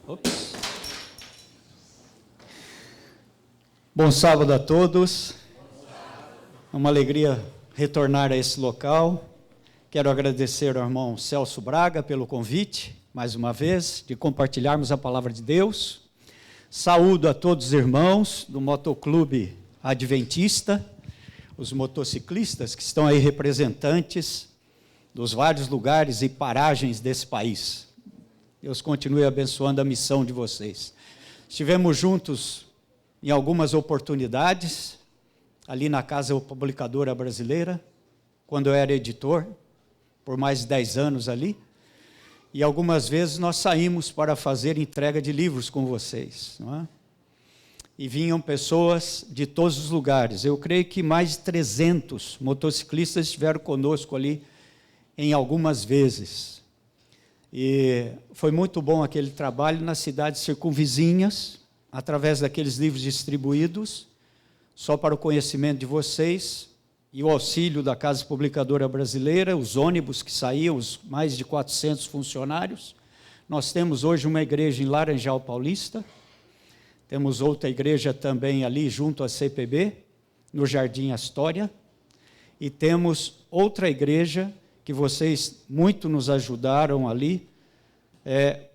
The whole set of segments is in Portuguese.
Ops. Bom sábado a todos. É uma alegria retornar a esse local. Quero agradecer ao irmão Celso Braga pelo convite, mais uma vez, de compartilharmos a palavra de Deus. Saúdo a todos os irmãos do Motoclube Adventista, os motociclistas que estão aí representantes dos vários lugares e paragens desse país. Deus continue abençoando a missão de vocês. Estivemos juntos em algumas oportunidades, ali na Casa Publicadora Brasileira, quando eu era editor, por mais de 10 anos ali, e algumas vezes nós saímos para fazer entrega de livros com vocês, não é? E vinham pessoas de todos os lugares. Eu creio que mais de 300 motociclistas estiveram conosco ali em algumas vezes. E foi muito bom aquele trabalho nas cidades circunvizinhas, através daqueles livros distribuídos, só para o conhecimento de vocês, e o auxílio da Casa Publicadora Brasileira, os ônibus que saíam, os mais de 400 funcionários. Nós temos hoje uma igreja em Laranjal Paulista, temos outra igreja também ali junto à CPB, no Jardim Astória, e temos outra igreja que vocês muito nos ajudaram ali,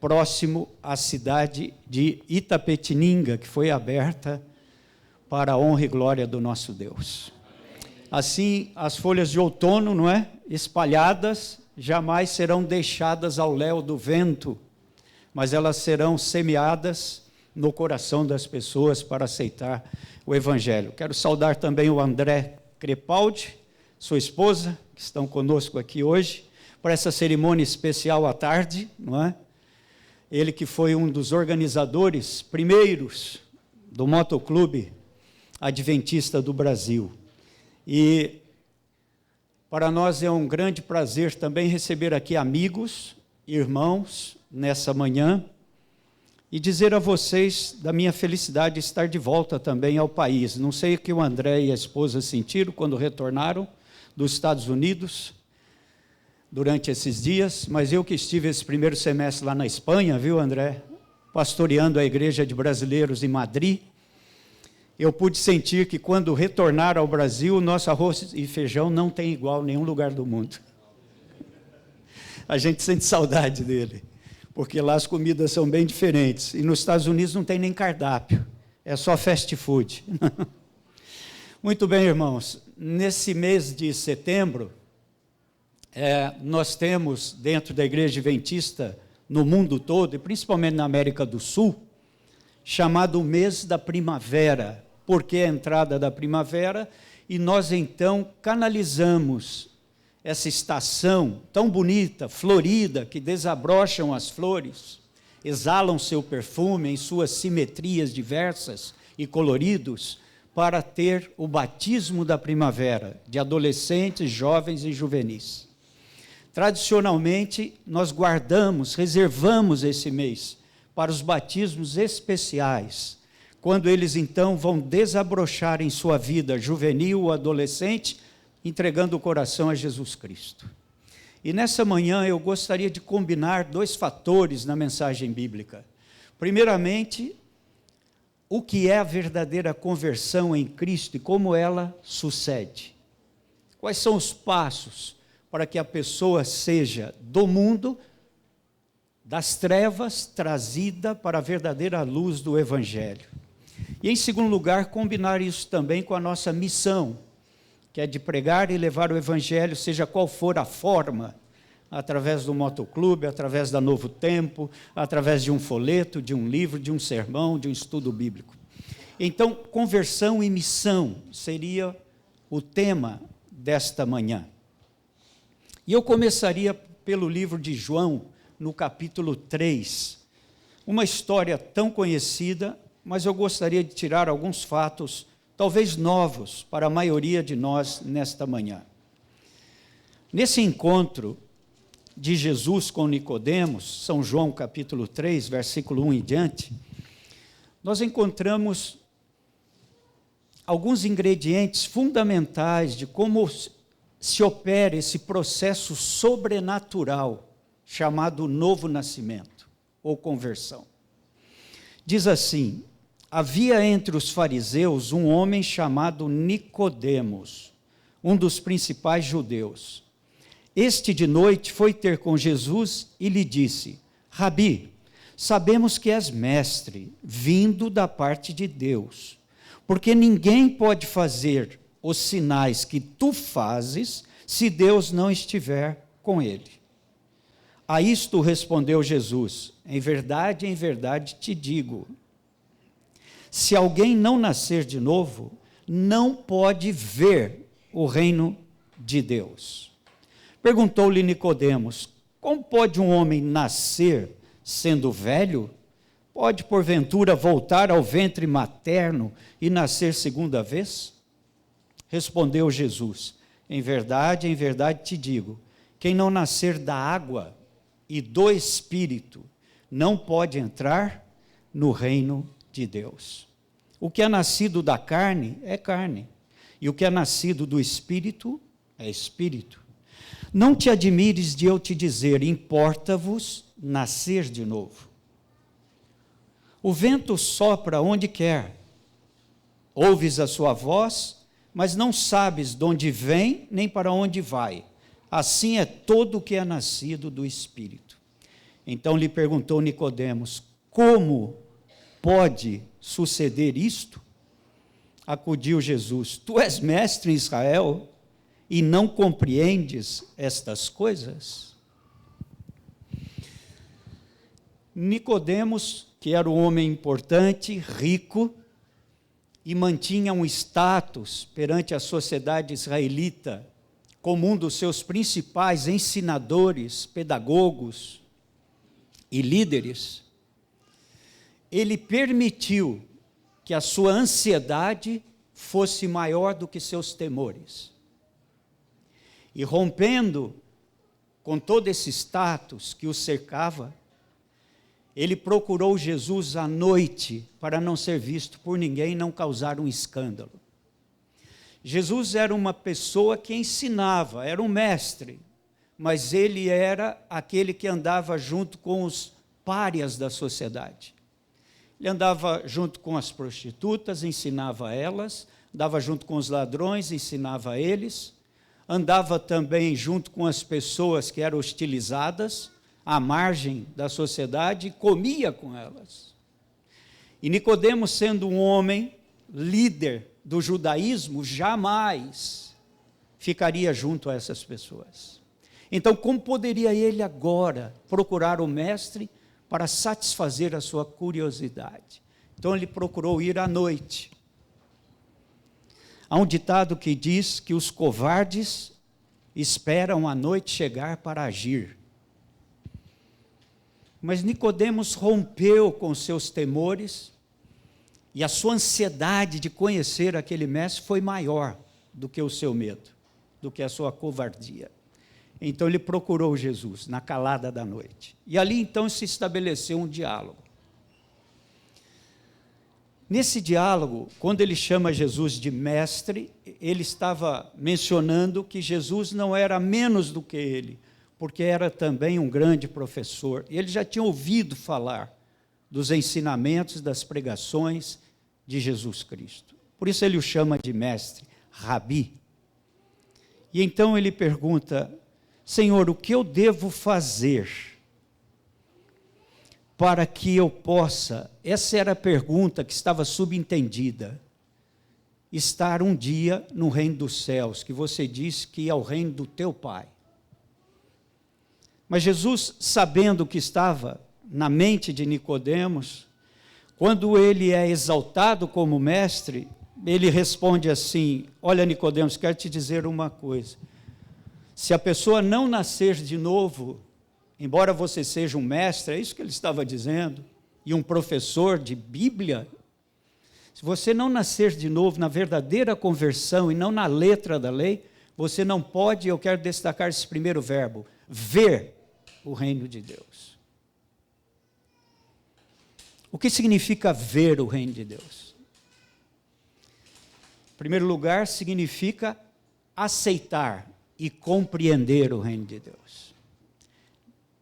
próximo à cidade de Itapetininga, que foi aberta para a honra e glória do nosso Deus. Assim, as folhas de outono, não é? Espalhadas, jamais serão deixadas ao léu do vento, mas elas serão semeadas no coração das pessoas para aceitar o Evangelho. Quero saudar também o André Crepaldi, sua esposa, que estão conosco aqui hoje, para essa cerimônia especial à tarde, não é? Ele que foi um dos organizadores primeiros do Motoclube Adventista do Brasil. E para nós é um grande prazer também receber aqui amigos, irmãos, nessa manhã, e dizer a vocês da minha felicidade de estar de volta também ao país. Não sei o que o André e a esposa sentiram quando retornaram dos Estados Unidos durante esses dias, mas eu que estive esse primeiro semestre lá na Espanha, viu, André? Pastoreando a Igreja de Brasileiros em Madrid, eu pude sentir que quando retornar ao Brasil, o nosso arroz e feijão não tem igual em nenhum lugar do mundo. A gente sente saudade dele, porque lá as comidas são bem diferentes. E nos Estados Unidos não tem nem cardápio, é só fast food. Muito bem, irmãos. Nesse mês de setembro, nós temos, dentro da Igreja Adventista, no mundo todo, e principalmente na América do Sul, chamado o mês da primavera, porque é a entrada da primavera, e nós então canalizamos essa estação tão bonita, florida, que desabrocham as flores, exalam seu perfume em suas simetrias diversas e coloridos, para ter o batismo da primavera, de adolescentes, jovens e juvenis. Tradicionalmente, nós guardamos, reservamos esse mês para os batismos especiais, quando eles então vão desabrochar em sua vida juvenil ou adolescente, entregando o coração a Jesus Cristo. E nessa manhã eu gostaria de combinar dois fatores na mensagem bíblica. Primeiramente, o que é a verdadeira conversão em Cristo e como ela sucede. Quais são os passos para que a pessoa seja do mundo, das trevas, trazida para a verdadeira luz do Evangelho. E, em segundo lugar, combinar isso também com a nossa missão, que é de pregar e levar o Evangelho, seja qual for a forma, através do motoclube, através da Novo Tempo, através de um folheto, de um livro, de um sermão, de um estudo bíblico. Então, conversão e missão seria o tema desta manhã. E eu começaria pelo livro de João, no capítulo 3, uma história tão conhecida, mas eu gostaria de tirar alguns fatos, talvez novos, para a maioria de nós nesta manhã. Nesse encontro de Jesus com Nicodemos, São João capítulo 3, versículo 1 em diante, nós encontramos alguns ingredientes fundamentais de como se opera esse processo sobrenatural chamado novo nascimento ou conversão. Diz assim: havia entre os fariseus um homem chamado Nicodemos, um dos principais judeus. Este de noite foi ter com Jesus e lhe disse: Rabi, sabemos que és mestre, vindo da parte de Deus, porque ninguém pode fazer os sinais que tu fazes se Deus não estiver com ele. A isto respondeu Jesus: em verdade te digo, se alguém não nascer de novo, não pode ver o reino de Deus. Perguntou-lhe Nicodemos: como pode um homem nascer sendo velho? Pode, porventura, voltar ao ventre materno e nascer segunda vez? Respondeu Jesus: em verdade te digo, quem não nascer da água e do Espírito não pode entrar no reino de Deus. O que é nascido da carne é carne, e o que é nascido do Espírito é Espírito. Não te admires de eu te dizer: importa-vos nascer de novo. O vento sopra onde quer, ouves a sua voz, mas não sabes de onde vem nem para onde vai. Assim é todo o que é nascido do Espírito. Então lhe perguntou Nicodemos: como pode suceder isto? Acudiu Jesus: tu és mestre em Israel e não compreendes estas coisas? Nicodemos, que era um homem importante, rico, e mantinha um status perante a sociedade israelita como um dos seus principais ensinadores, pedagogos e líderes, ele permitiu que a sua ansiedade fosse maior do que seus temores. E rompendo com todo esse status que o cercava, ele procurou Jesus à noite para não ser visto por ninguém e não causar um escândalo. Jesus era uma pessoa que ensinava, era um mestre, mas ele era aquele que andava junto com os párias da sociedade. Ele andava junto com as prostitutas, ensinava elas, andava junto com os ladrões, ensinava eles, andava também junto com as pessoas que eram hostilizadas, à margem da sociedade, e comia com elas. E Nicodemos, sendo um homem líder do judaísmo, jamais ficaria junto a essas pessoas. Então, como poderia ele agora procurar o mestre para satisfazer a sua curiosidade? Então, ele procurou ir à noite. Há um ditado que diz que os covardes esperam a noite chegar para agir. Mas Nicodemos rompeu com seus temores, e a sua ansiedade de conhecer aquele mestre foi maior do que o seu medo, do que a sua covardia. Então ele procurou Jesus na calada da noite. E ali então se estabeleceu um diálogo. Nesse diálogo, quando ele chama Jesus de mestre, ele estava mencionando que Jesus não era menos do que ele, porque era também um grande professor. E ele já tinha ouvido falar dos ensinamentos, das pregações de Jesus Cristo. Por isso ele o chama de mestre, Rabi. E então ele pergunta: Senhor, o que eu devo fazer para que eu possa, essa era a pergunta que estava subentendida, estar um dia no reino dos céus, que você disse que é o reino do teu Pai. Mas Jesus, sabendo o que estava na mente de Nicodemos, quando ele é exaltado como mestre, ele responde assim: olha, Nicodemos, quero te dizer uma coisa. Se a pessoa não nascer de novo, embora você seja um mestre, é isso que ele estava dizendo, e um professor de Bíblia, se você não nascer de novo na verdadeira conversão e não na letra da lei, você não pode, eu quero destacar esse primeiro verbo, ver o reino de Deus. O que significa ver o reino de Deus? Em primeiro lugar, significa aceitar e compreender o reino de Deus.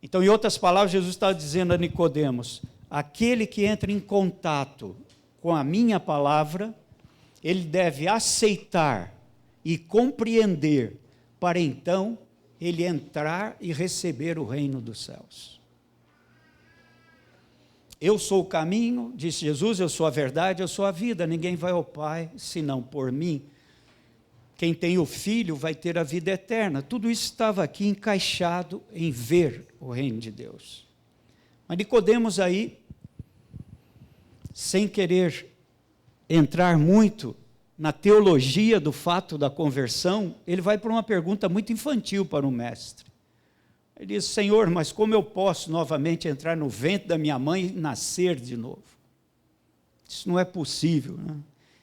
Então, em outras palavras, Jesus está dizendo a Nicodemos: aquele que entra em contato com a minha palavra, ele deve aceitar e compreender, para então ele entrar e receber o reino dos céus. Eu sou o caminho, disse Jesus, eu sou a verdade, eu sou a vida, ninguém vai ao Pai senão por mim. Quem tem o Filho vai ter a vida eterna. Tudo isso estava aqui encaixado em ver o reino de Deus. Mas Nicodemos aí, sem querer entrar muito na teologia do fato da conversão, ele vai para uma pergunta muito infantil para o mestre. Ele diz, Senhor, mas como eu posso novamente entrar no ventre da minha mãe e nascer de novo? Isso não é possível, né?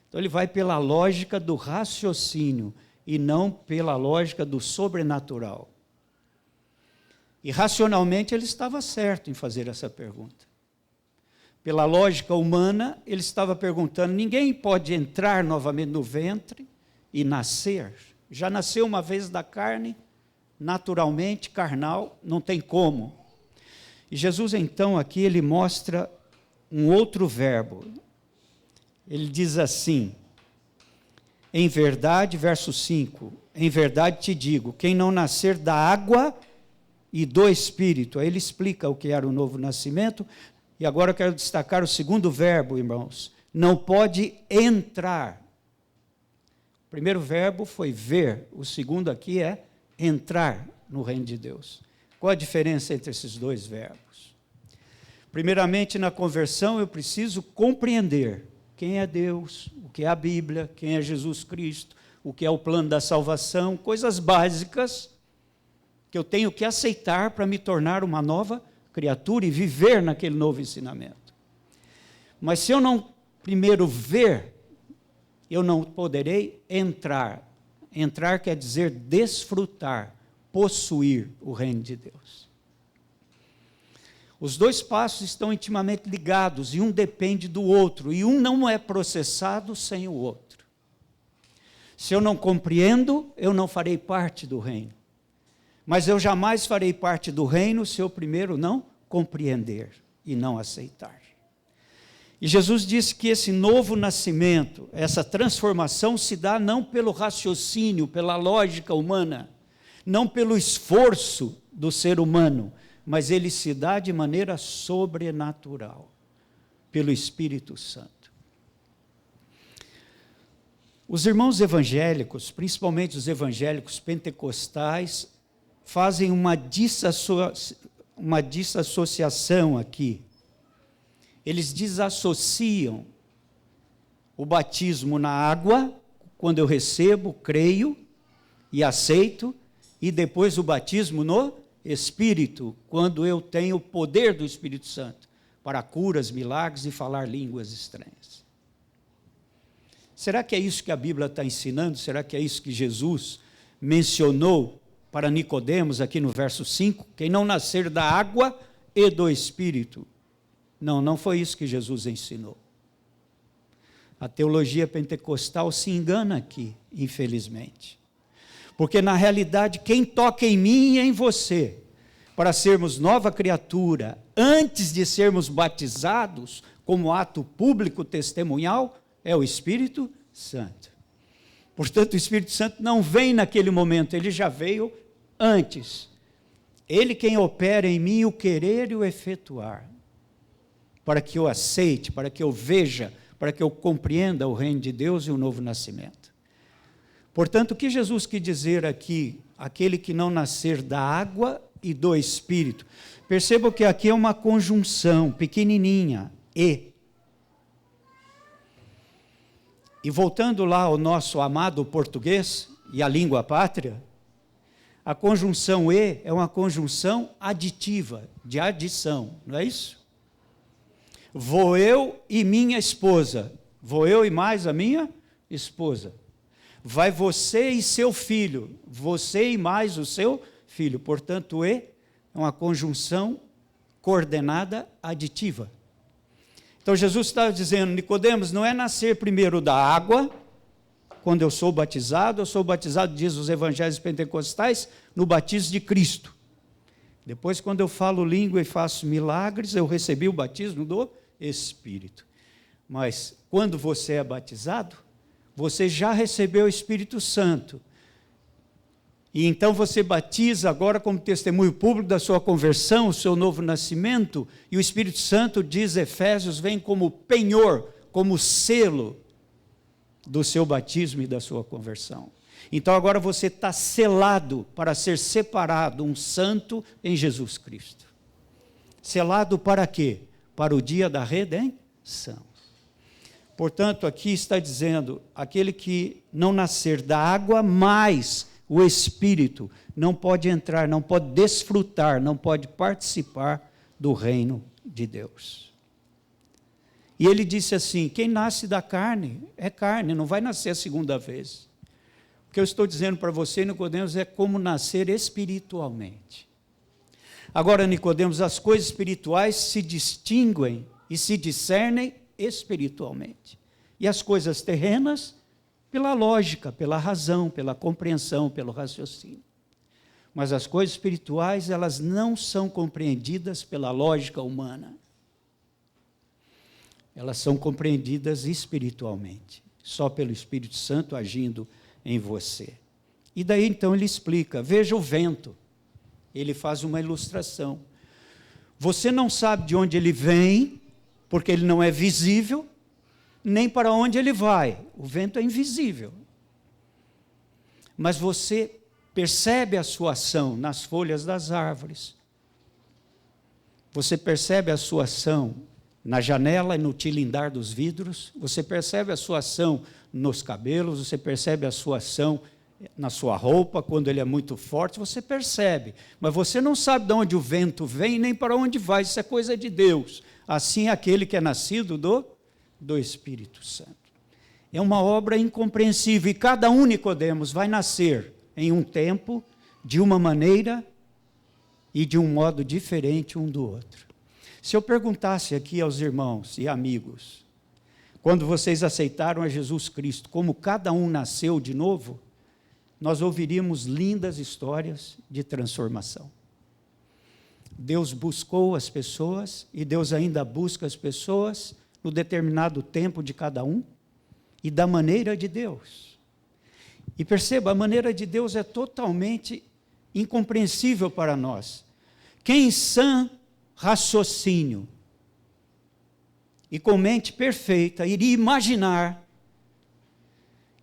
Então ele vai pela lógica do raciocínio e não pela lógica do sobrenatural. E racionalmente ele estava certo em fazer essa pergunta. Pela lógica humana, ele estava perguntando, ninguém pode entrar novamente no ventre e nascer. Já nasceu uma vez da carne, naturalmente, carnal, não tem como. E Jesus então aqui ele mostra um outro verbo. Ele diz assim, em verdade, verso 5, em verdade te digo, quem não nascer da água e do Espírito, aí ele explica o que era o novo nascimento, e agora eu quero destacar o segundo verbo, irmãos, não pode entrar. O primeiro verbo foi ver, o segundo aqui é entrar no reino de Deus. Qual a diferença entre esses dois verbos? Primeiramente, na conversão, eu preciso compreender quem é Deus, o que é a Bíblia, quem é Jesus Cristo, o que é o plano da salvação, coisas básicas que eu tenho que aceitar para me tornar uma nova criatura e viver naquele novo ensinamento. Mas se eu não primeiro ver, eu não poderei entrar. Entrar quer dizer desfrutar, possuir o reino de Deus. Os dois passos estão intimamente ligados e um depende do outro, e um não é processado sem o outro. Se eu não compreendo, eu não farei parte do reino. Mas eu jamais farei parte do reino se eu primeiro não compreender e não aceitar. E Jesus disse que esse novo nascimento, essa transformação se dá não pelo raciocínio, pela lógica humana, não pelo esforço do ser humano, mas ele se dá de maneira sobrenatural, pelo Espírito Santo. Os irmãos evangélicos, principalmente os evangélicos pentecostais, fazem uma desassociação aqui. Eles desassociam o batismo na água, quando eu recebo, creio e aceito, e depois o batismo no Espírito, quando eu tenho o poder do Espírito Santo para curas, milagres e falar línguas estranhas. Será que é isso que a Bíblia está ensinando? Será que é isso que Jesus mencionou para Nicodemos aqui no verso 5? Quem não nascer da água e do Espírito. Não, não foi isso que Jesus ensinou. A teologia pentecostal se engana aqui, infelizmente. Porque, na realidade, quem toca em mim e em você, para sermos nova criatura, antes de sermos batizados, como ato público testemunhal, é o Espírito Santo. Portanto, o Espírito Santo não vem naquele momento, ele já veio antes. Ele quem opera em mim o querer e o efetuar, para que eu aceite, para que eu veja, para que eu compreenda o reino de Deus e o novo nascimento. Portanto, o que Jesus quis dizer aqui, aquele que não nascer da água e do Espírito, percebam que aqui é uma conjunção pequenininha, e voltando lá ao nosso amado português e à língua pátria, a conjunção e é uma conjunção aditiva, de adição, não é isso? Vou eu e minha esposa, vou eu e mais a minha esposa. Vai você e seu filho, você e mais o seu filho. Portanto, e é uma conjunção coordenada aditiva. Então, Jesus estava dizendo, Nicodemos, não é nascer primeiro da água, quando eu sou batizado, diz os evangelhos pentecostais, no batismo de Cristo. Depois, quando eu falo língua e faço milagres, eu recebi o batismo do Espírito. Mas, quando você é batizado, você já recebeu o Espírito Santo. E então você batiza agora como testemunho público da sua conversão, o seu novo nascimento, e o Espírito Santo, diz Efésios, vem como penhor, como selo do seu batismo e da sua conversão. Então agora você está selado para ser separado, um santo em Jesus Cristo. Selado para quê? Para o dia da redenção. Portanto, aqui está dizendo, aquele que não nascer da água, mais o Espírito, não pode entrar, não pode desfrutar, não pode participar do reino de Deus. E ele disse assim, quem nasce da carne, é carne, não vai nascer a segunda vez. O que eu estou dizendo para você, Nicodemos, é como nascer espiritualmente. Agora, Nicodemos, as coisas espirituais se distinguem e se discernem espiritualmente. E as coisas terrenas, pela lógica, pela razão, pela compreensão, pelo raciocínio. Mas as coisas espirituais, elas não são compreendidas pela lógica humana. Elas são compreendidas espiritualmente, só pelo Espírito Santo agindo em você. E daí então ele explica, veja o vento. Ele faz uma ilustração. Você não sabe de onde ele vem, porque ele não é visível, nem para onde ele vai. O vento é invisível. Mas você percebe a sua ação nas folhas das árvores. Você percebe a sua ação na janela e no tilindar dos vidros. Você percebe a sua ação nos cabelos. Você percebe a sua ação na sua roupa, quando ele é muito forte. Você percebe. Mas você não sabe de onde o vento vem, nem para onde vai. Isso é coisa de Deus. Assim é aquele que é nascido do Espírito Santo. É uma obra incompreensível, e cada um, Nicodemos, vai nascer em um tempo, de uma maneira e de um modo diferente um do outro. Se eu perguntasse aqui aos irmãos e amigos, quando vocês aceitaram a Jesus Cristo, como cada um nasceu de novo, nós ouviríamos lindas histórias de transformação. Deus buscou as pessoas, e Deus ainda busca as pessoas no determinado tempo de cada um, e da maneira de Deus. E perceba, a maneira de Deus é totalmente incompreensível para nós. Quem em sã raciocínio e com mente perfeita iria imaginar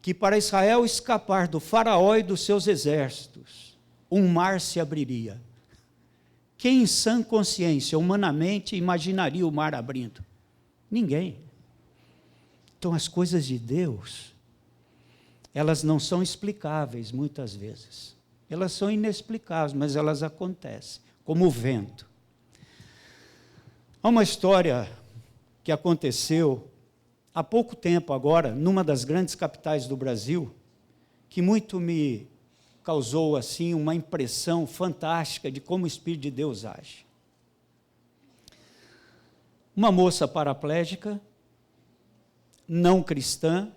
que para Israel escapar do faraó e dos seus exércitos, um mar se abriria? Quem em sã consciência, humanamente, imaginaria o mar abrindo? Ninguém. Então, as coisas de Deus, elas não são explicáveis muitas vezes. Elas são inexplicáveis, mas elas acontecem, como o vento. Há uma história que aconteceu há pouco tempo agora, numa das grandes capitais do Brasil, que muito me causou assim uma impressão fantástica de como o Espírito de Deus age. Uma moça paraplégica, não cristã,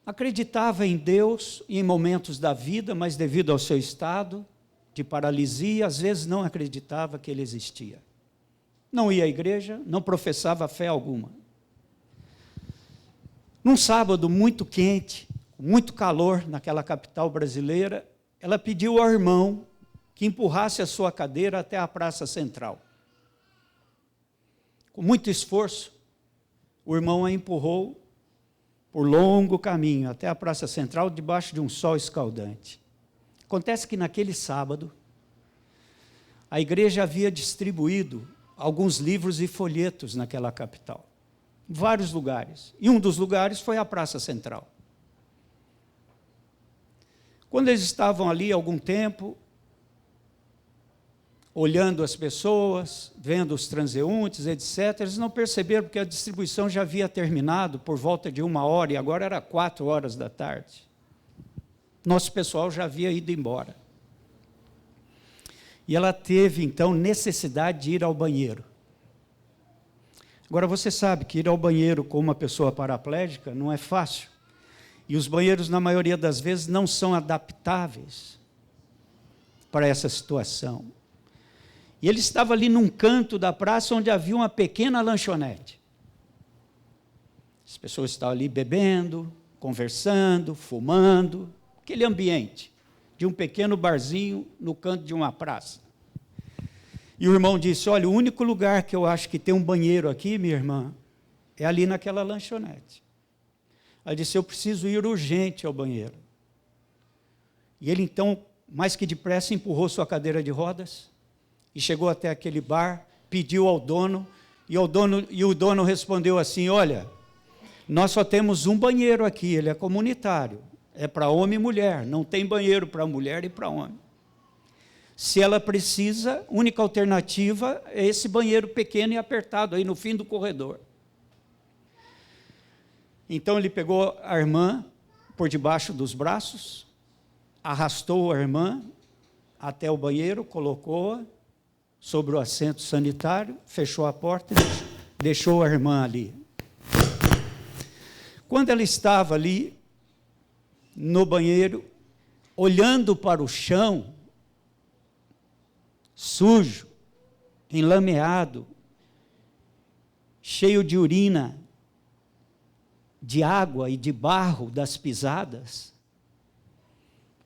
acreditava em Deus em momentos da vida, mas devido ao seu estado de paralisia, às vezes não acreditava que ele existia. Não ia à igreja, não professava fé alguma. Num sábado muito quente, com muito calor naquela capital brasileira, ela pediu ao irmão que empurrasse a sua cadeira até a praça central. Com muito esforço, o irmão a empurrou por longo caminho até a praça central, debaixo de um sol escaldante. Acontece que naquele sábado, a igreja havia distribuído alguns livros e folhetos naquela capital, em vários lugares. E um dos lugares foi a praça central. Quando eles estavam ali há algum tempo, olhando as pessoas, vendo os transeuntes, etc., eles não perceberam, porque a distribuição já havia terminado por volta de 1h, e agora era 4h da tarde. Nosso pessoal já havia ido embora. E ela teve, então, necessidade de ir ao banheiro. Agora, você sabe que ir ao banheiro com uma pessoa paraplégica não é fácil. E os banheiros, na maioria das vezes, não são adaptáveis para essa situação. E ele estava ali num canto da praça onde havia uma pequena lanchonete. As pessoas estavam ali bebendo, conversando, fumando, aquele ambiente de um pequeno barzinho no canto de uma praça. E o irmão disse, olha, o único lugar que eu acho que tem um banheiro aqui, minha irmã, é ali naquela lanchonete. Ela disse, eu preciso ir urgente ao banheiro. E ele então, mais que depressa, empurrou sua cadeira de rodas e chegou até aquele bar, pediu ao dono, e o dono respondeu assim, olha, nós só temos um banheiro aqui, ele é comunitário, é para homem e mulher, não tem banheiro para mulher e para homem. Se ela precisa, a única alternativa é esse banheiro pequeno e apertado, aí no fim do corredor. Então ele pegou a irmã por debaixo dos braços, arrastou a irmã até o banheiro, colocou-a sobre o assento sanitário, fechou a porta e deixou a irmã ali. Quando ela estava ali no banheiro, olhando para o chão, sujo, enlameado, cheio de urina, de água e de barro das pisadas,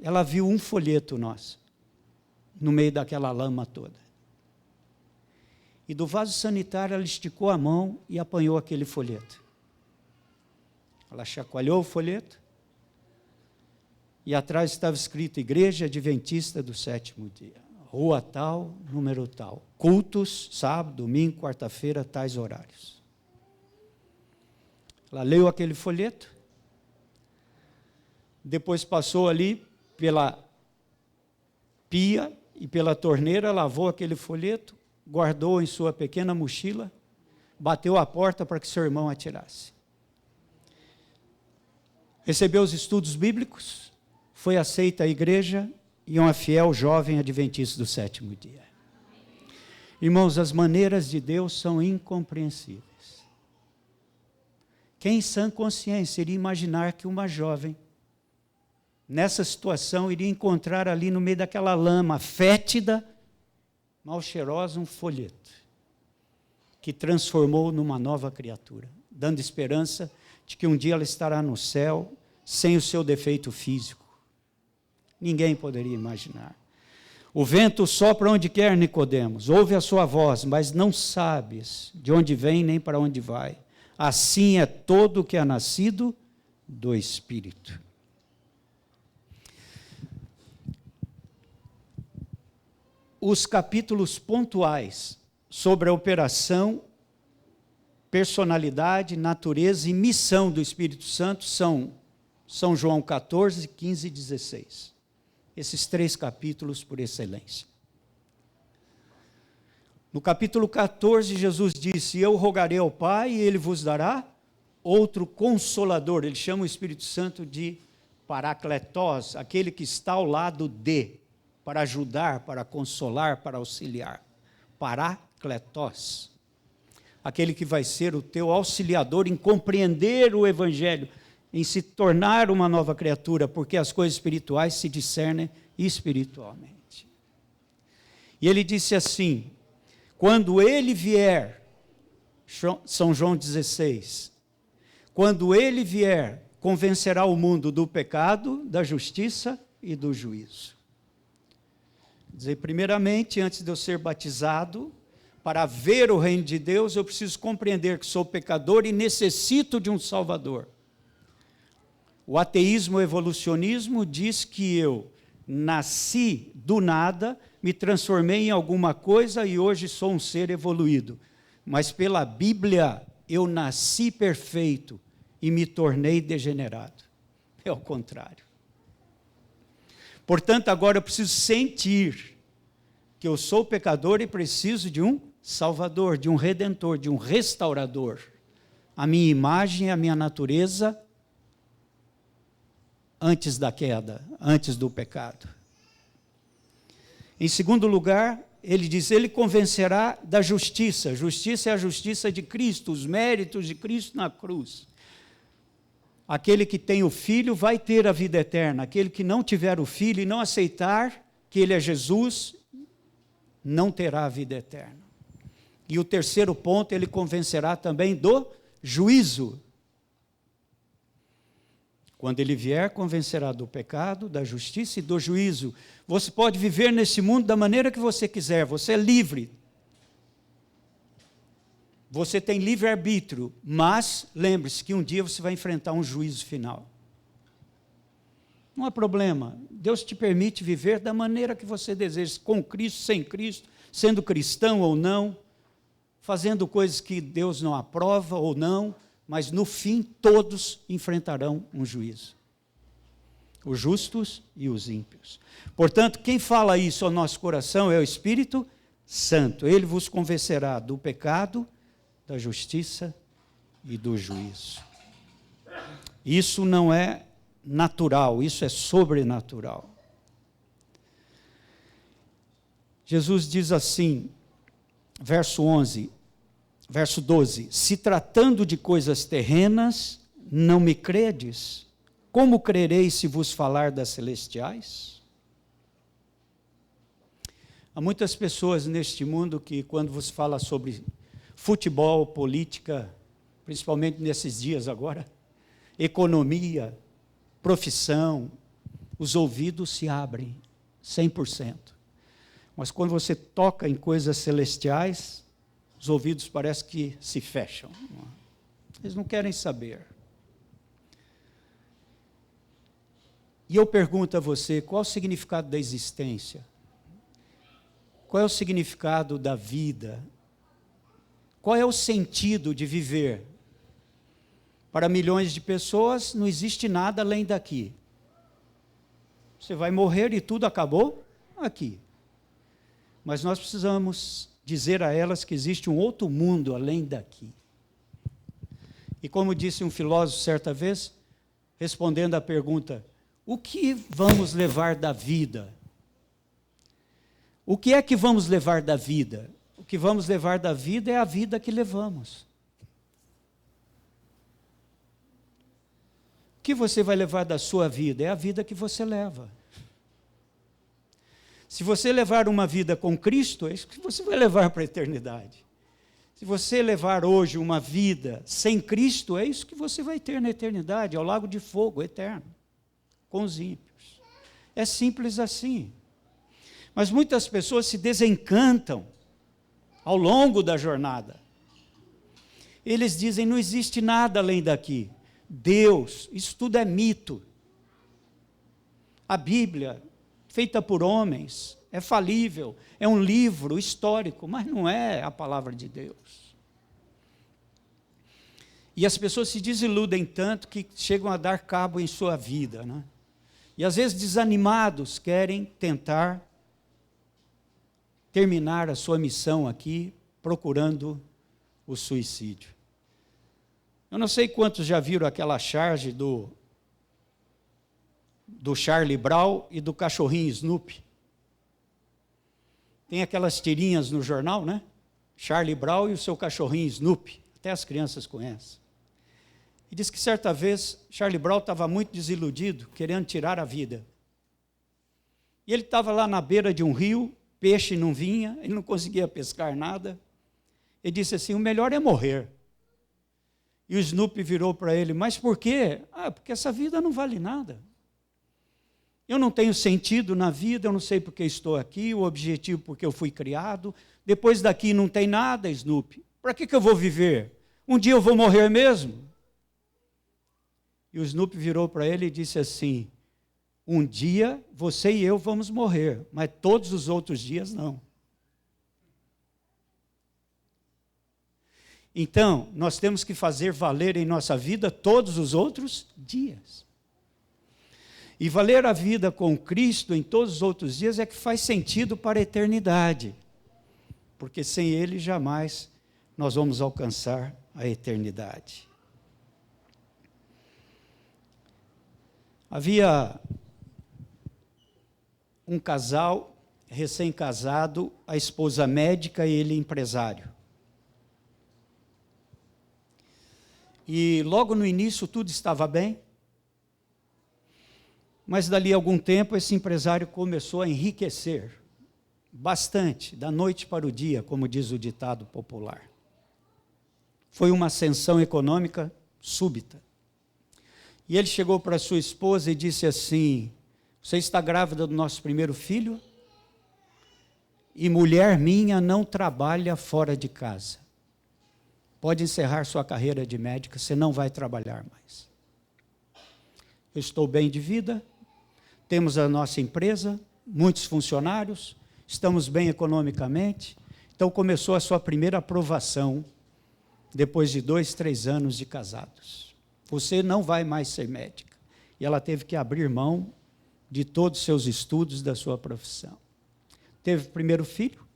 ela viu um folheto nosso, no meio daquela lama toda. E do vaso sanitário ela esticou a mão e apanhou aquele folheto. Ela chacoalhou o folheto, e atrás estava escrito Igreja Adventista do Sétimo Dia, rua tal, número tal, cultos, sábado, domingo, quarta-feira, tais horários. Ela leu aquele folheto, depois passou ali pela pia e pela torneira, lavou aquele folheto, guardou em sua pequena mochila, bateu a porta para que seu irmão atirasse. Recebeu os estudos bíblicos, foi aceita à igreja e uma fiel jovem adventista do sétimo dia. Irmãos, as maneiras de Deus são incompreensíveis. Quem em sã consciência iria imaginar que uma jovem, nessa situação, iria encontrar ali no meio daquela lama fétida, mal cheirosa, um folheto, que transformou numa nova criatura, dando esperança de que um dia ela estará no céu, sem o seu defeito físico. Ninguém poderia imaginar. O vento sopra onde quer, Nicodemos, ouve a sua voz, mas não sabes de onde vem nem para onde vai. Assim é todo o que é nascido do Espírito. Os capítulos pontuais sobre a operação, personalidade, natureza e missão do Espírito Santo são São João 14, 15 e 16. Esses 3 capítulos por excelência. No capítulo 14, Jesus disse, eu rogarei ao Pai e Ele vos dará outro Consolador. Ele chama o Espírito Santo de Paracletos, aquele que está ao lado de, para ajudar, para consolar, para auxiliar. Paracletos. Aquele que vai ser o teu auxiliador em compreender o Evangelho, em se tornar uma nova criatura, porque as coisas espirituais se discernem espiritualmente. E ele disse assim, quando ele vier, São João 16, quando ele vier, convencerá o mundo do pecado, da justiça e do juízo. Quer dizer, primeiramente, antes de eu ser batizado, para ver o reino de Deus, eu preciso compreender que sou pecador e necessito de um Salvador. O ateísmo evolucionismo diz que eu nasci do nada, me transformei em alguma coisa e hoje sou um ser evoluído. Mas pela Bíblia, eu nasci perfeito e me tornei degenerado. É o contrário. Portanto, agora eu preciso sentir que eu sou pecador e preciso de um Salvador, de um Redentor, de um restaurador. A minha imagem, a minha natureza antes da queda, antes do pecado. Em segundo lugar, ele diz, ele convencerá da justiça. Justiça é a justiça de Cristo, os méritos de Cristo na cruz. Aquele que tem o Filho vai ter a vida eterna. Aquele que não tiver o Filho e não aceitar que ele é Jesus, não terá a vida eterna. E o terceiro ponto, ele convencerá também do juízo. Quando ele vier, convencerá do pecado, da justiça e do juízo. Você pode viver nesse mundo da maneira que você quiser, você é livre. Você tem livre-arbítrio, mas lembre-se que um dia você vai enfrentar um juízo final. Não há problema, Deus te permite viver da maneira que você deseja, com Cristo, sem Cristo, sendo cristão ou não, fazendo coisas que Deus não aprova ou não, mas no fim todos enfrentarão um juízo. Os justos e os ímpios. Portanto, quem fala isso ao nosso coração é o Espírito Santo. Ele vos convencerá do pecado, da justiça e do juízo. Isso não é natural, isso é sobrenatural. Jesus diz assim, verso 12, se tratando de coisas terrenas, não me credes? Como crereis se vos falar das celestiais? Há muitas pessoas neste mundo que, quando você fala sobre futebol, política, principalmente nesses dias agora, economia, profissão, os ouvidos se abrem 100%. Mas quando você toca em coisas celestiais, os ouvidos parecem que se fecham. Eles não querem saber. E eu pergunto a você, qual o significado da existência? Qual é o significado da vida? Qual é o sentido de viver? Para milhões de pessoas, não existe nada além daqui. Você vai morrer e tudo acabou aqui. Mas nós precisamos dizer a elas que existe um outro mundo além daqui. E como disse um filósofo certa vez, respondendo à pergunta, o que vamos levar da vida? O que é que vamos levar da vida? O que vamos levar da vida é a vida que levamos. O que você vai levar da sua vida? É a vida que você leva. Se você levar uma vida com Cristo, é isso que você vai levar para a eternidade. Se você levar hoje uma vida sem Cristo, é isso que você vai ter na eternidade, ao lago de fogo eterno, com os ímpios. É simples assim. Mas muitas pessoas se desencantam ao longo da jornada. Eles dizem, não existe nada além daqui. Deus, isso tudo é mito. A Bíblia, feita por homens, é falível, é um livro histórico, mas não é a palavra de Deus. E as pessoas se desiludem tanto que chegam a dar cabo em sua vida, né? E às vezes desanimados querem tentar terminar a sua missão aqui, procurando o suicídio. Eu não sei quantos já viram aquela charge do Charlie Brown e do cachorrinho Snoopy. Tem aquelas tirinhas no jornal, né? Charlie Brown e o seu cachorrinho Snoopy. Até as crianças conhecem. E diz que certa vez Charlie Brown estava muito desiludido, querendo tirar a vida. E ele estava lá na beira de um rio, peixe não vinha, ele não conseguia pescar nada. Ele disse assim, o melhor é morrer. E o Snoopy virou para ele, mas por quê? Porque essa vida não vale nada. Eu não tenho sentido na vida, eu não sei porque estou aqui, o objetivo porque eu fui criado. Depois daqui não tem nada, Snoopy. Para que eu vou viver? Um dia eu vou morrer mesmo? E o Snoopy virou para ele e disse assim, um dia você e eu vamos morrer, mas todos os outros dias não. Então, nós temos que fazer valer em nossa vida todos os outros dias. E valer a vida com Cristo em todos os outros dias é que faz sentido para a eternidade. Porque sem Ele jamais nós vamos alcançar a eternidade. Havia um casal recém-casado, a esposa médica e ele empresário. E logo no início tudo estava bem. Mas dali a algum tempo esse empresário começou a enriquecer bastante, da noite para o dia, como diz o ditado popular. Foi uma ascensão econômica súbita. E ele chegou para sua esposa e disse assim: você está grávida do nosso primeiro filho? E mulher minha não trabalha fora de casa. Pode encerrar sua carreira de médica, você não vai trabalhar mais. Eu estou bem de vida, temos a nossa empresa, muitos funcionários, estamos bem economicamente. Então começou a sua primeira aprovação, depois de 2, 3 anos de casados. Você não vai mais ser médica. E ela teve que abrir mão de todos os seus estudos, da sua profissão. Teve o primeiro filho.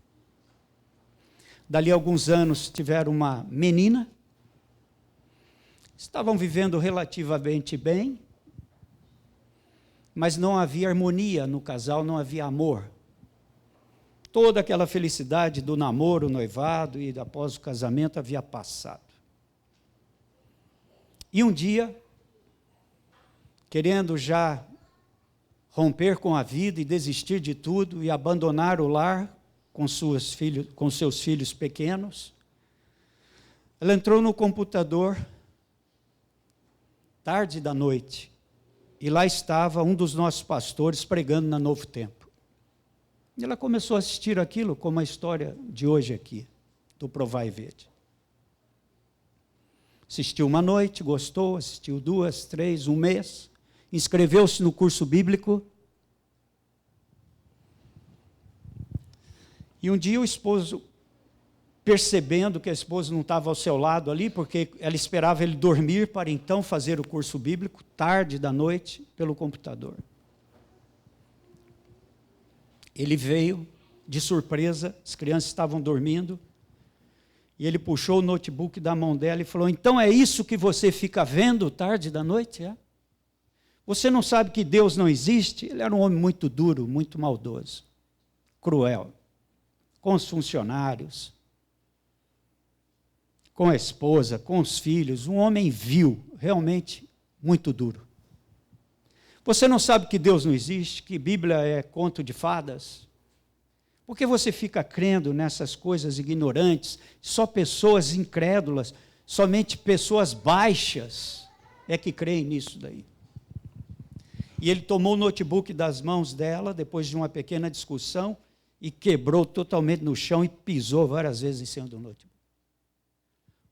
Dali a alguns anos tiveram uma menina. Estavam vivendo relativamente bem, mas não havia harmonia no casal, não havia amor. Toda aquela felicidade do namoro, noivado e após o casamento havia passado. E um dia, querendo já romper com a vida e desistir de tudo e abandonar o lar com seus filhos pequenos, ela entrou no computador, tarde da noite, e lá estava um dos nossos pastores pregando na Novo Tempo. E ela começou a assistir aquilo como a história de hoje aqui, do Provai e Vede. Assistiu uma noite, gostou, assistiu 2, 3, um mês, inscreveu-se no curso bíblico. E um dia o esposo, percebendo que a esposa não estava ao seu lado ali, porque ela esperava ele dormir para então fazer o curso bíblico, tarde da noite, pelo computador. Ele veio de surpresa, as crianças estavam dormindo, e ele puxou o notebook da mão dela e falou: então é isso que você fica vendo tarde da noite? É? Você não sabe que Deus não existe? Ele era um homem muito duro, muito maldoso, cruel, com os funcionários, com a esposa, com os filhos, um homem vil, realmente muito duro. Você não sabe que Deus não existe, que Bíblia é conto de fadas? Por que você fica crendo nessas coisas ignorantes? Só pessoas incrédulas, somente pessoas baixas é que creem nisso daí. E ele tomou o notebook das mãos dela, depois de uma pequena discussão, e quebrou totalmente no chão e pisou várias vezes em cima do notebook.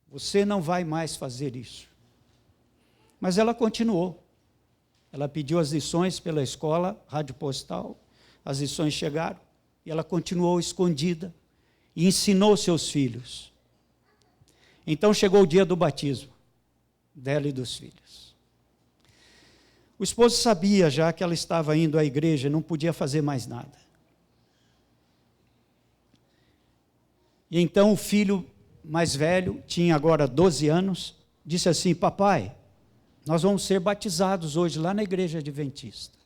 Você não vai mais fazer isso. Mas ela continuou. Ela pediu as lições pela escola, rádio postal, as lições chegaram, e ela continuou escondida, e ensinou seus filhos. Então chegou o dia do batismo, dela e dos filhos. O esposo sabia já que ela estava indo à igreja, não podia fazer mais nada. E então o filho mais velho, tinha agora 12 anos, disse assim: papai, nós vamos ser batizados hoje lá na igreja adventista.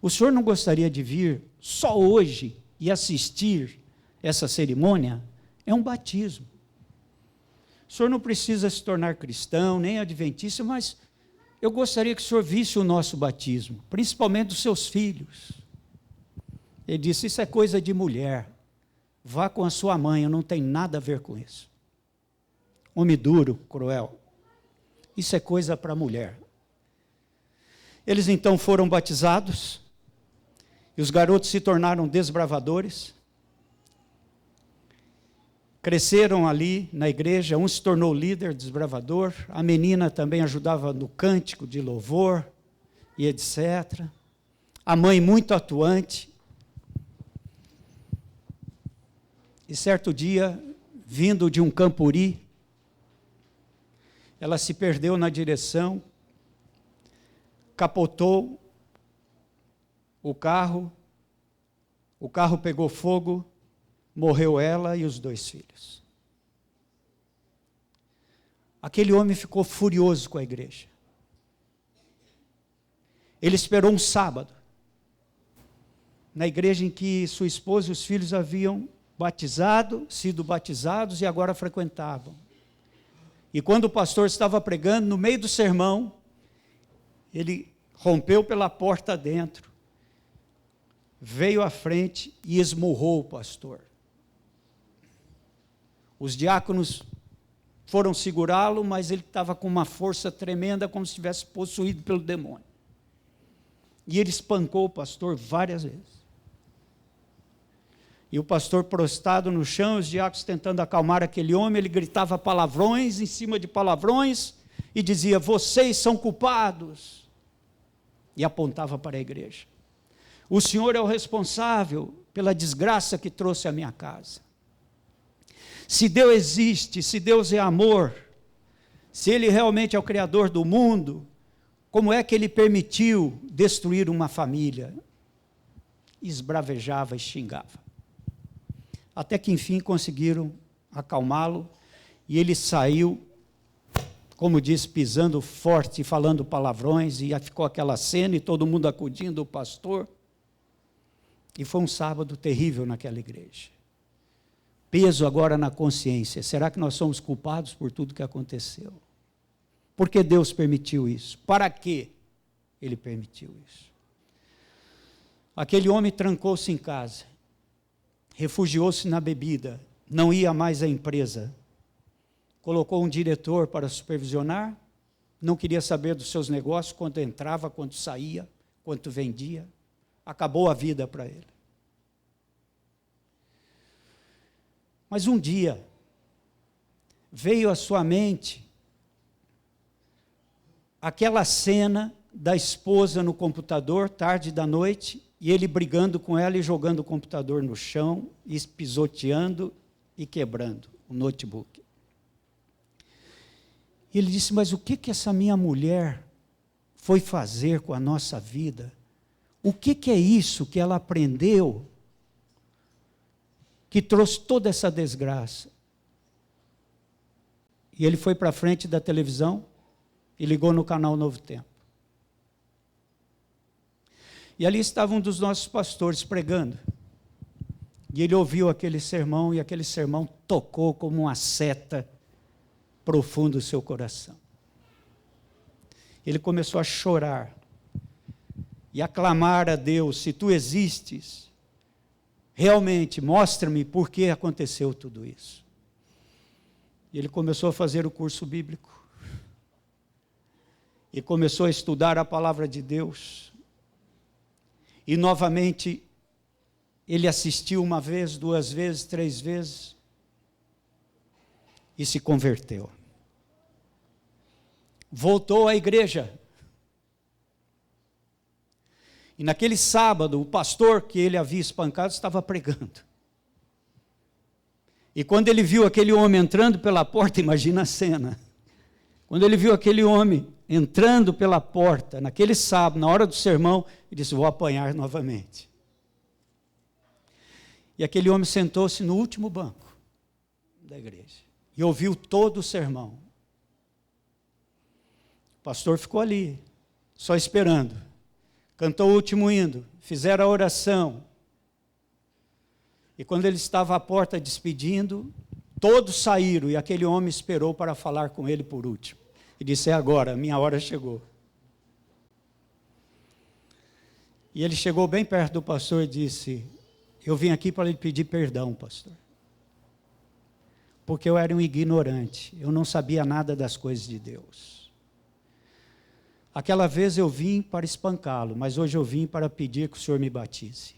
O senhor não gostaria de vir só hoje e assistir essa cerimônia? É um batismo. O senhor não precisa se tornar cristão, nem adventista, mas eu gostaria que o senhor visse o nosso batismo, principalmente dos seus filhos. Ele disse: isso é coisa de mulher. Vá com a sua mãe, eu não tenho nada a ver com isso. Homem duro, cruel. Isso é coisa para mulher. Eles então foram batizados, e os garotos se tornaram desbravadores. Cresceram ali na igreja, um se tornou líder, desbravador, a menina também ajudava no cântico de louvor, e etc. A mãe muito atuante. E certo dia, vindo de um campuri, ela se perdeu na direção, capotou o carro pegou fogo, morreu ela e os 2 filhos. Aquele homem ficou furioso com a igreja. Ele esperou um sábado, na igreja em que sua esposa e os filhos haviam sido batizados e agora frequentavam. E quando o pastor estava pregando, no meio do sermão, ele rompeu pela porta dentro, veio à frente e esmurrou o pastor. Os diáconos foram segurá-lo, mas ele estava com uma força tremenda, como se estivesse possuído pelo demônio. E ele espancou o pastor várias vezes. E o pastor prostrado no chão, os diáconos tentando acalmar aquele homem, ele gritava palavrões em cima de palavrões e dizia: vocês são culpados. E apontava para a igreja. O Senhor é o responsável pela desgraça que trouxe à minha casa. Se Deus existe, se Deus é amor, se Ele realmente é o Criador do mundo, como é que Ele permitiu destruir uma família? Esbravejava e xingava. Até que enfim conseguiram acalmá-lo, e ele saiu, como diz, pisando forte, falando palavrões, e ficou aquela cena, e todo mundo acudindo o pastor. E foi um sábado terrível naquela igreja. Peso agora na consciência. Será que nós somos culpados por tudo que aconteceu? Por que Deus permitiu isso? Para que Ele permitiu isso? Aquele homem trancou-se em casa, refugiou-se na bebida, não ia mais à empresa, colocou um diretor para supervisionar, não queria saber dos seus negócios, quanto entrava, quanto saía, quanto vendia, acabou a vida para ele. Mas um dia, veio à sua mente aquela cena da esposa no computador, tarde da noite, e ele brigando com ela e jogando o computador no chão, e pisoteando e quebrando o notebook. E ele disse: mas o que essa minha mulher foi fazer com a nossa vida? O que é isso que ela aprendeu que trouxe toda essa desgraça? E ele foi para frente da televisão e ligou no canal Novo Tempo. E ali estava um dos nossos pastores pregando. E ele ouviu aquele sermão, e aquele sermão tocou como uma seta profundo o seu coração. Ele começou a chorar e a clamar a Deus: se tu existes, realmente mostra-me por que aconteceu tudo isso. E ele começou a fazer o curso bíblico. E começou a estudar a palavra de Deus. E novamente, ele assistiu uma vez, duas vezes, três vezes, e se converteu. Voltou à igreja. E naquele sábado, o pastor que ele havia espancado estava pregando. E quando ele viu aquele homem entrando pela porta, imagina a cena. Quando ele viu aquele homem entrando pela porta, naquele sábado, na hora do sermão, ele disse: vou apanhar novamente. E aquele homem sentou-se no último banco da igreja e ouviu todo o sermão. O pastor ficou ali, só esperando. Cantou o último hino, fizeram a oração. E quando ele estava à porta despedindo, todos saíram e aquele homem esperou para falar com ele por último. E disse: é agora, minha hora chegou. E ele chegou bem perto do pastor e disse: eu vim aqui para lhe pedir perdão, pastor. Porque eu era um ignorante, eu não sabia nada das coisas de Deus. Aquela vez eu vim para espancá-lo, mas hoje eu vim para pedir que o Senhor me batize.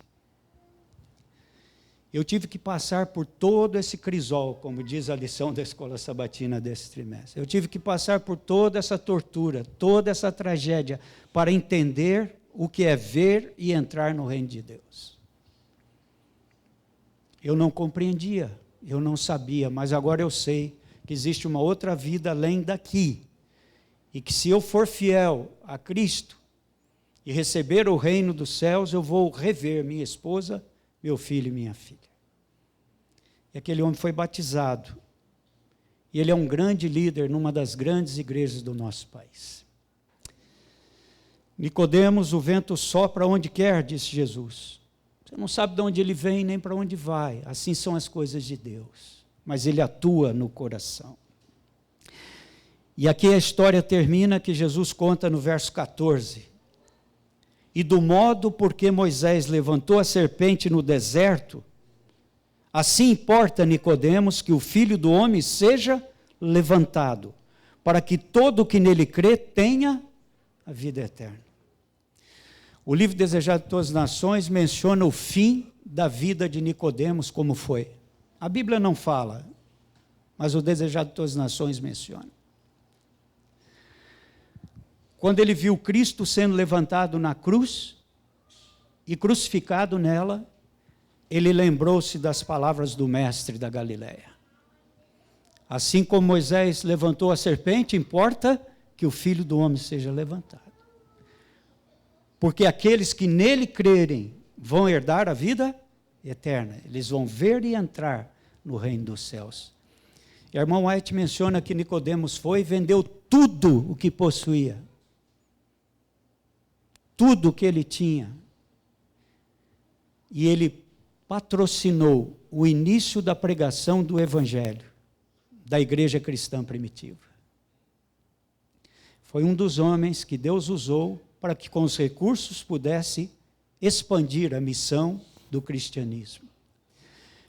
Eu tive que passar por todo esse crisol, como diz a lição da escola sabatina desse trimestre. Eu tive que passar por toda essa tortura, toda essa tragédia, para entender o que é ver e entrar no reino de Deus. Eu não compreendia, eu não sabia, mas agora eu sei que existe uma outra vida além daqui. E que se eu for fiel a Cristo e receber o reino dos céus, eu vou rever minha esposa, meu filho e minha filha. E aquele homem foi batizado. E ele é um grande líder numa das grandes igrejas do nosso país. Nicodemos, o vento sopra onde quer, disse Jesus. Você não sabe de onde ele vem nem para onde vai. Assim são as coisas de Deus. Mas ele atua no coração. E aqui a história termina que Jesus conta no verso 14. e do modo por que Moisés levantou a serpente no deserto, assim importa, Nicodemos, que o Filho do Homem seja levantado, para que todo o que nele crê tenha a vida eterna. O livro Desejado de Todas as Nações menciona o fim da vida de Nicodemos, como foi. A Bíblia não fala, mas o Desejado de Todas as Nações menciona. Quando ele viu Cristo sendo levantado na cruz e crucificado nela, ele lembrou-se das palavras do mestre da Galileia. Assim como Moisés levantou a serpente, importa que o Filho do Homem seja levantado. Porque aqueles que nele crerem vão herdar a vida eterna. Eles vão ver e entrar no reino dos céus. E a irmã White menciona que Nicodemos foi e vendeu tudo o que possuía. Tudo o que ele tinha. E ele patrocinou o início da pregação do Evangelho da igreja cristã primitiva. Foi um dos homens que Deus usou para que com os recursos pudesse expandir a missão do cristianismo.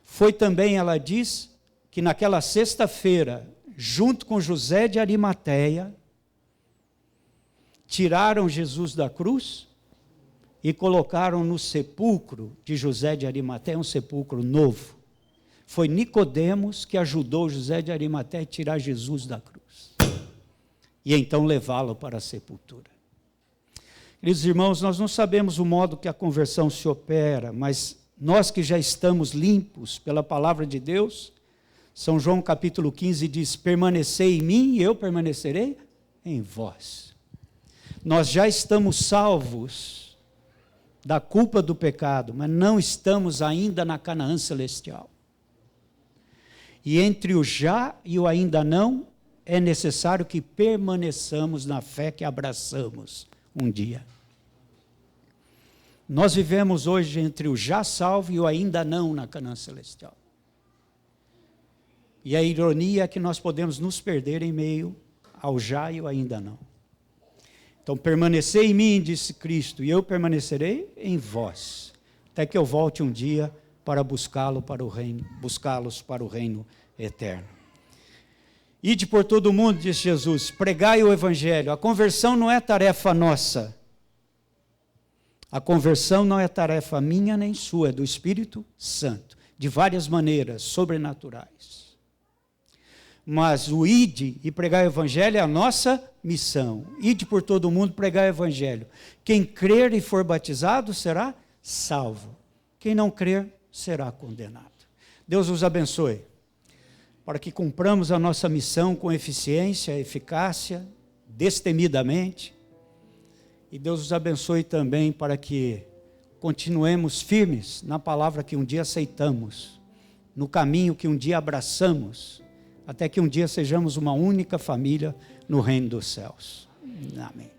Foi também, ela diz, que naquela sexta-feira, junto com José de Arimateia, tiraram Jesus da cruz e colocaram no sepulcro de José de Arimateia, um sepulcro novo. Foi Nicodemos que ajudou José de Arimateia a tirar Jesus da cruz e então levá-lo para a sepultura. Queridos irmãos, nós não sabemos o modo que a conversão se opera, mas nós que já estamos limpos pela palavra de Deus, São João capítulo 15 diz: permanecei em mim e eu permanecerei em vós. Nós já estamos salvos da culpa do pecado, mas não estamos ainda na Canaã celestial. E entre o já e o ainda não, é necessário que permaneçamos na fé que abraçamos um dia. Nós vivemos hoje entre o já salvo e o ainda não na Canaã celestial. E a ironia é que nós podemos nos perder em meio ao já e o ainda não. Então, permanecei em mim, disse Cristo, e eu permanecerei em vós, até que eu volte um dia para buscá-los para o reino eterno. Ide por todo o mundo, disse Jesus, pregai o evangelho. A conversão não é tarefa nossa. A conversão não é tarefa minha nem sua, é do Espírito Santo, de várias maneiras sobrenaturais. Mas o ide e pregar o evangelho é a nossa missão. Ide por todo o mundo pregar o evangelho. Quem crer e for batizado será salvo. Quem não crer será condenado. Deus os abençoe, para que cumpramos a nossa missão com eficiência, eficácia, destemidamente. E Deus os abençoe também para que continuemos firmes na palavra que um dia aceitamos, no caminho que um dia abraçamos, até que um dia sejamos uma única família no reino dos céus. Amém.